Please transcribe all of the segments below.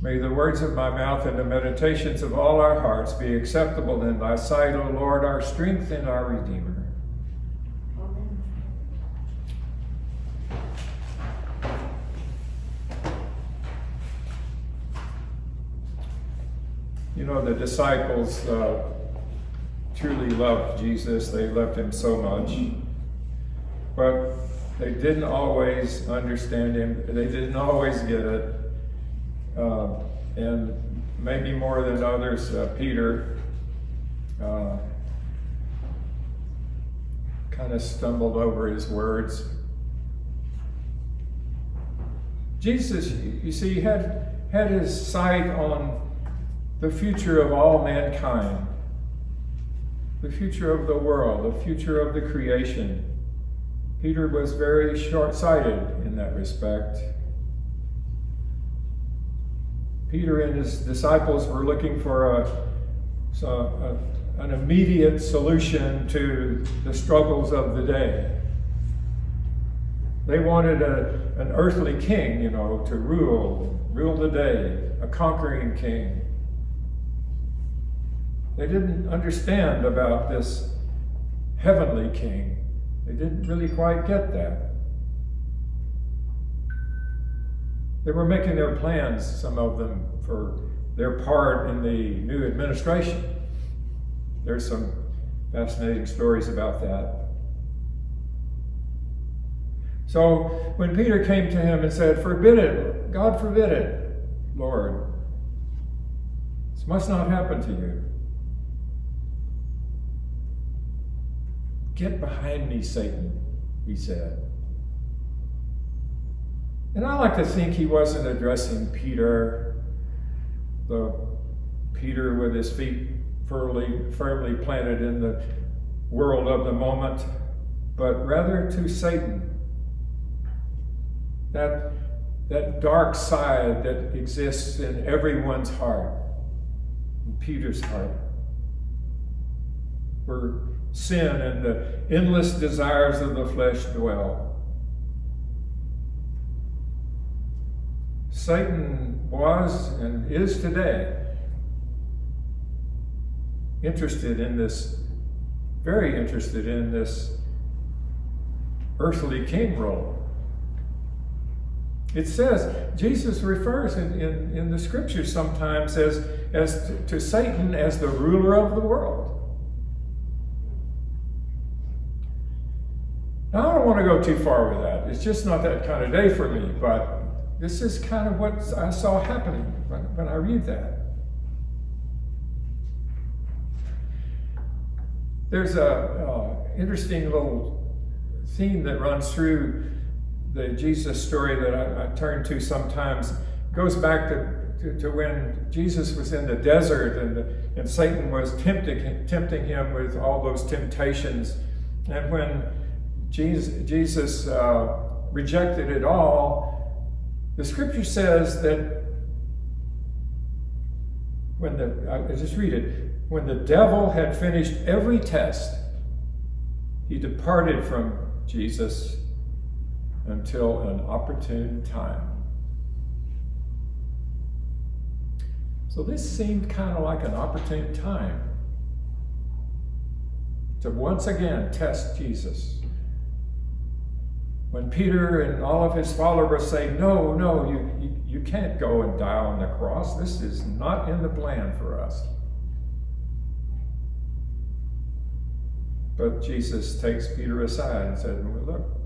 May the words of my mouth and the meditations of all our hearts be acceptable in thy sight, O Lord, our strength and our Redeemer. Amen. You know, the disciples truly loved Jesus. They loved him so much. But they didn't always understand him. They didn't always get it. And maybe more than others, Peter kind of stumbled over his words. Jesus, you see, had his sight on the future of all mankind, the future of the world, the future of the creation. Peter was very short-sighted in that respect. Peter and his disciples were looking for an immediate solution to the struggles of the day. They wanted an earthly king, you know, to rule the day, a conquering king. They didn't understand about this heavenly king. They didn't really quite get that. They were making their plans, some of them, for their part in the new administration. There's some fascinating stories about that. So when Peter came to him and said, "Forbid it, God forbid it, Lord. This must not happen to you. Get behind me, Satan," he said. And I like to think he wasn't addressing Peter, the Peter with his feet firmly planted in the world of the moment, but rather to Satan. That dark side that exists in everyone's heart, in Peter's heart, where sin and the endless desires of the flesh dwell. Satan was and is today very interested in this earthly king role. It says, Jesus refers in the scriptures sometimes as to Satan as the ruler of the world. Now, I don't want to go too far with that. It's just not that kind of day for me, but this is kind of what I saw happening when I read that. There's a interesting little theme that runs through the Jesus story that I turn to sometimes. It goes back to when Jesus was in the desert and Satan was tempting him with all those temptations. And when Jesus rejected it all, the scripture says that I'll just read it. When the devil had finished every test, he departed from Jesus until an opportune time. So this seemed kind of like an opportune time to once again test Jesus. When Peter and all of his followers say, no, you can't go and die on the cross. This is not in the plan for us. But Jesus takes Peter aside and said, "Well, look,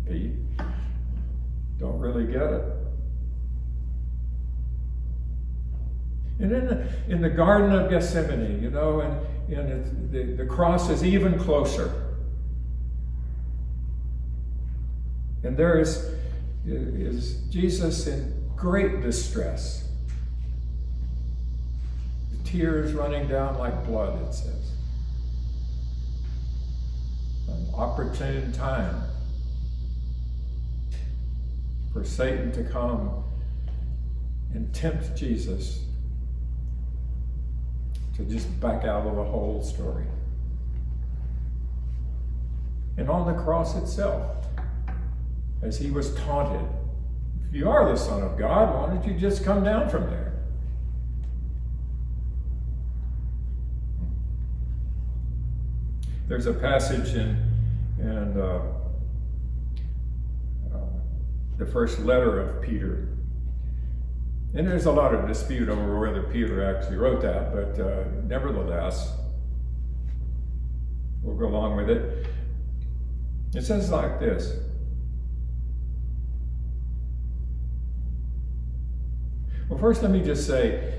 Pete, don't really get it." And in the Garden of Gethsemane, you know, and the cross is even closer. And there is Jesus in great distress. The tears running down like blood, it says. An opportune time for Satan to come and tempt Jesus to just back out of the whole story. And on the cross itself, as he was taunted, if you are the Son of God, why don't you just come down from there? There's a passage in the first letter of Peter. And there's a lot of dispute over whether Peter actually wrote that, but nevertheless, we'll go along with it. It says like this. Well, first let me just say,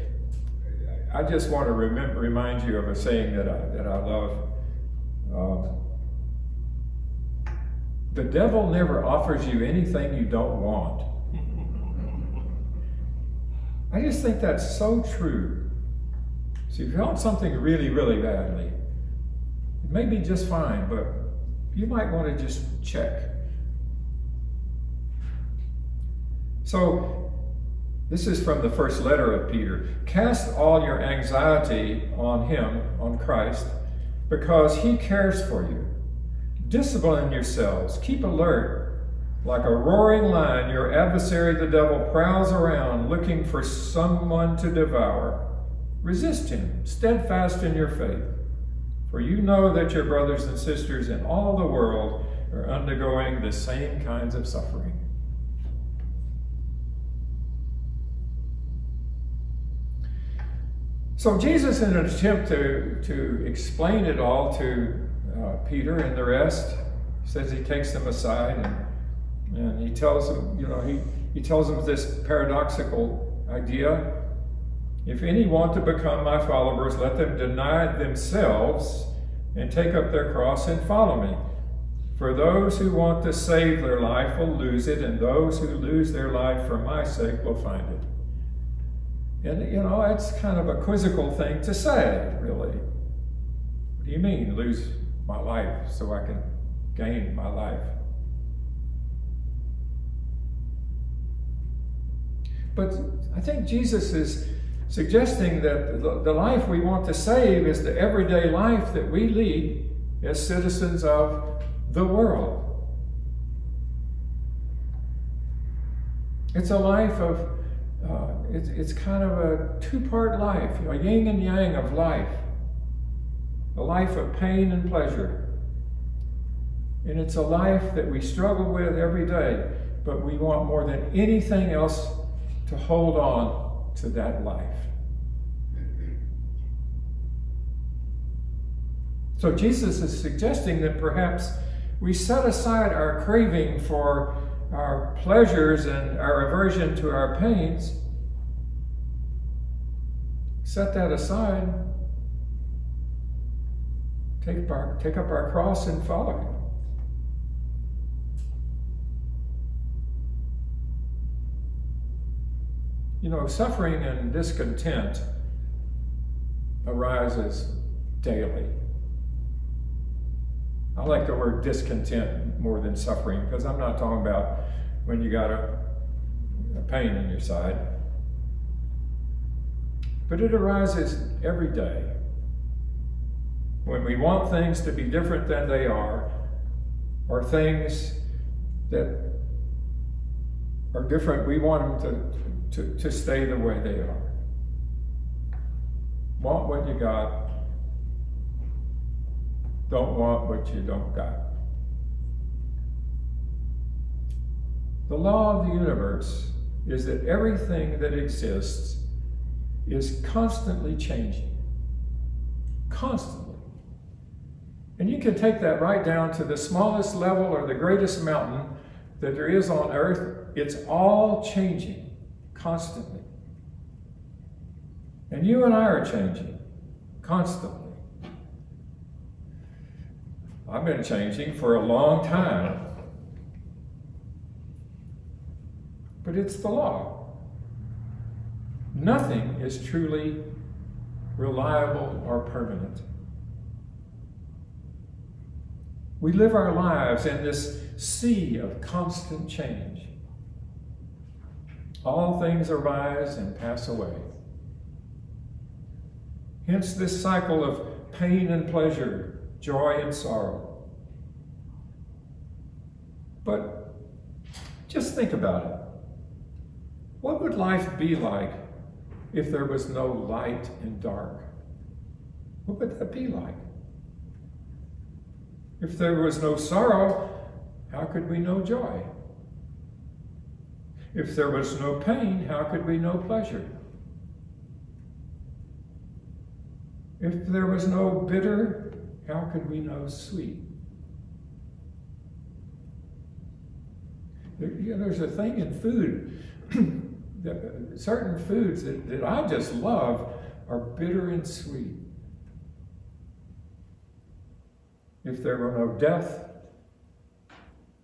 I just want to remind you of a saying that I love. The devil never offers you anything you don't want. I just think that's so true. See, if you want something really, really badly, it may be just fine, but you might want to just check. So, this is from the first letter of Peter. Cast all your anxiety on him, on Christ, because he cares for you. Discipline yourselves. Keep alert. Like a roaring lion, your adversary, the devil, prowls around looking for someone to devour. Resist him, steadfast in your faith. For you know that your brothers and sisters in all the world are undergoing the same kinds of suffering. So Jesus, in an attempt to explain it all to Peter and the rest, says he takes them aside and he tells them, he tells them this paradoxical idea. If any want to become my followers, let them deny themselves and take up their cross and follow me. For those who want to save their life will lose it, and those who lose their life for my sake will find it. And, that's kind of a quizzical thing to say, really. What do you mean, lose my life so I can gain my life? But I think Jesus is suggesting that the life we want to save is the everyday life that we lead as citizens of the world. It's a life of, it's kind of a two-part life, a yin and yang of life. A life of pain and pleasure. And it's a life that we struggle with every day, but we want more than anything else to hold on to that life. So Jesus is suggesting that perhaps we set aside our craving for our pleasures and our aversion to our pains, set that aside, take up our cross and follow him. Suffering and discontent arises daily. I like the word discontent more than suffering, because I'm not talking about when you got a pain in your side. But it arises every day. When we want things to be different than they are, or things that are different, we want them to stay the way they are. Want what you got, don't want what you don't got. The law of the universe is that everything that exists is constantly changing. Constantly. And you can take that right down to the smallest level or the greatest mountain that there is on earth. It's all changing constantly. And you and I are changing constantly. I've been changing for a long time. But it's the law. Nothing is truly reliable or permanent. We live our lives in this sea of constant change. All things arise and pass away. Hence this cycle of pain and pleasure, joy and sorrow. But just think about it. What would life be like if there was no light and dark? What would that be like? If there was no sorrow, how could we know joy? If there was no pain, how could we know pleasure? If there was no bitter, how could we know sweet? There's a thing in food, that certain foods that I just love are bitter and sweet. If there were no death,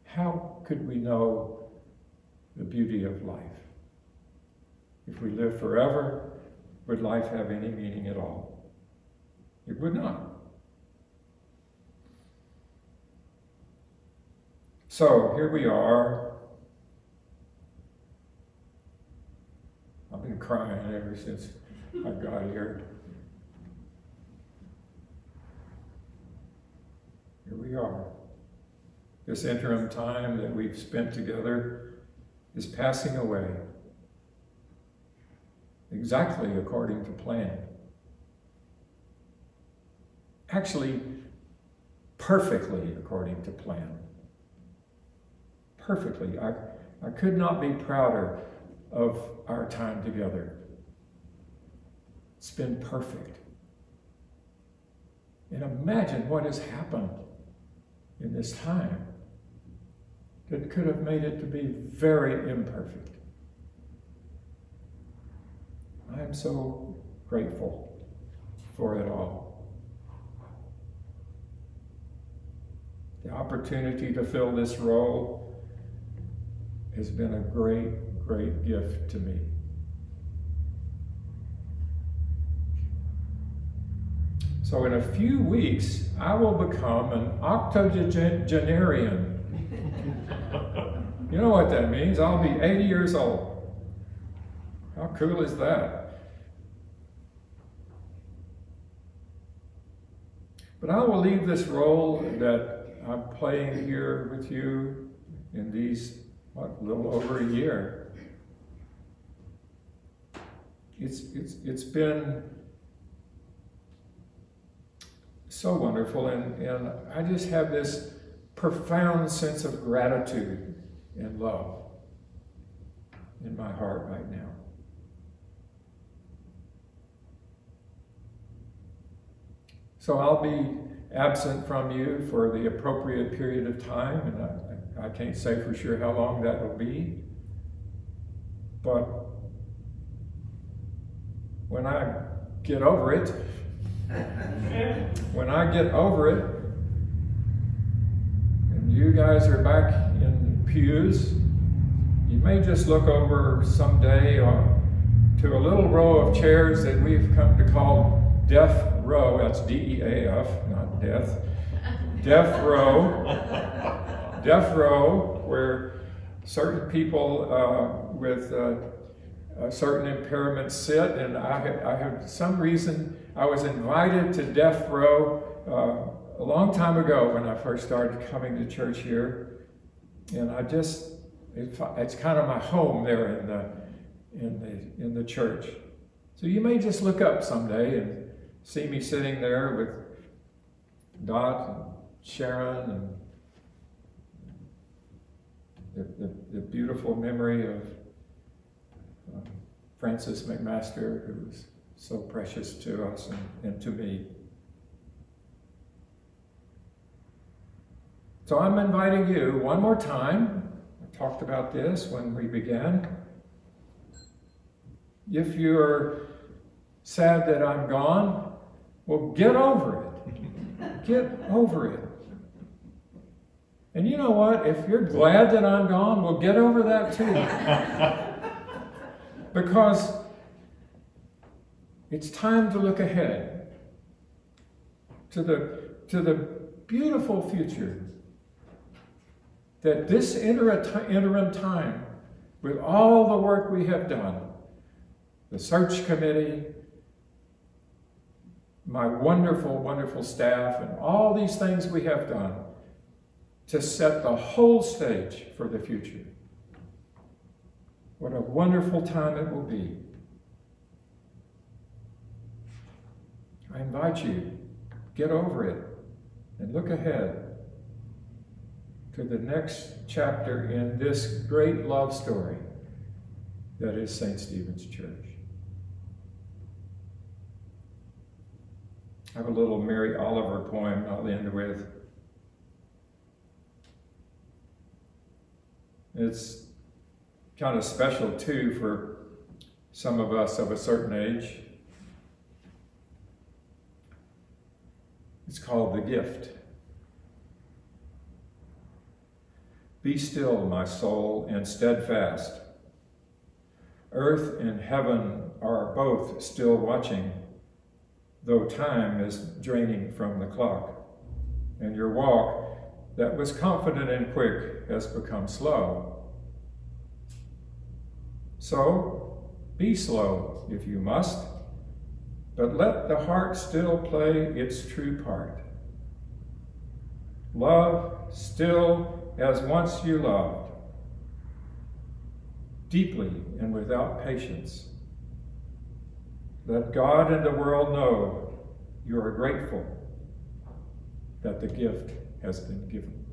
how could we know the beauty of life? If we live forever, would life have any meaning at all? It would not. So here we are. I've been crying ever since I got here. Here we are. This interim time that we've spent together is passing away, exactly according to plan. Actually, perfectly according to plan. Perfectly. I could not be prouder of our time together. It's been perfect. And imagine what has happened in this time that could have made it to be very imperfect. I am so grateful for it all. The opportunity to fill this role has been a great, great gift to me. So in a few weeks, I will become an octogenarian. You know what that means? I'll be 80 years old. How cool is that? But I will leave this role that I'm playing here with you in these, a little over a year. It's been so wonderful, and I just have this profound sense of gratitude and love in my heart right now. So I'll be absent from you for the appropriate period of time, and I can't say for sure how long that will be. But when I get over it, and you guys are back in pews, you may just look over someday to a little row of chairs that we've come to call Death Row. That's D-E-A-F, not death. Death Row. Death Row, where certain people with certain impairments sit, and I have some reason I was invited to Death Row a long time ago when I first started coming to church here, and it's kind of my home there in the church. So you may just look up someday and see me sitting there with Dot and Sharon and the beautiful memory of Francis McMaster, who was so precious to us and to me. So I'm inviting you one more time. I talked about this when we began. If you're sad that I'm gone, well, get over it. Get over it. And you know what? If you're glad that I'm gone, well, get over that too. Because it's time to look ahead to the beautiful future that this interim time, with all the work we have done, the search committee, my wonderful, wonderful staff, and all these things we have done to set the whole stage for the future. What a wonderful time it will be. I invite you, get over it and look ahead to the next chapter in this great love story that is St. Stephen's Church. I have a little Mary Oliver poem I'll end with. It's kind of special too for some of us of a certain age. It's called The Gift. Be still, my soul, and steadfast. Earth and heaven are both still watching, though time is draining from the clock, and your walk that was confident and quick has become slow. So, be slow if you must, but let the heart still play its true part. Love still as once you loved, deeply and without patience. Let God and the world know you are grateful that the gift has been given.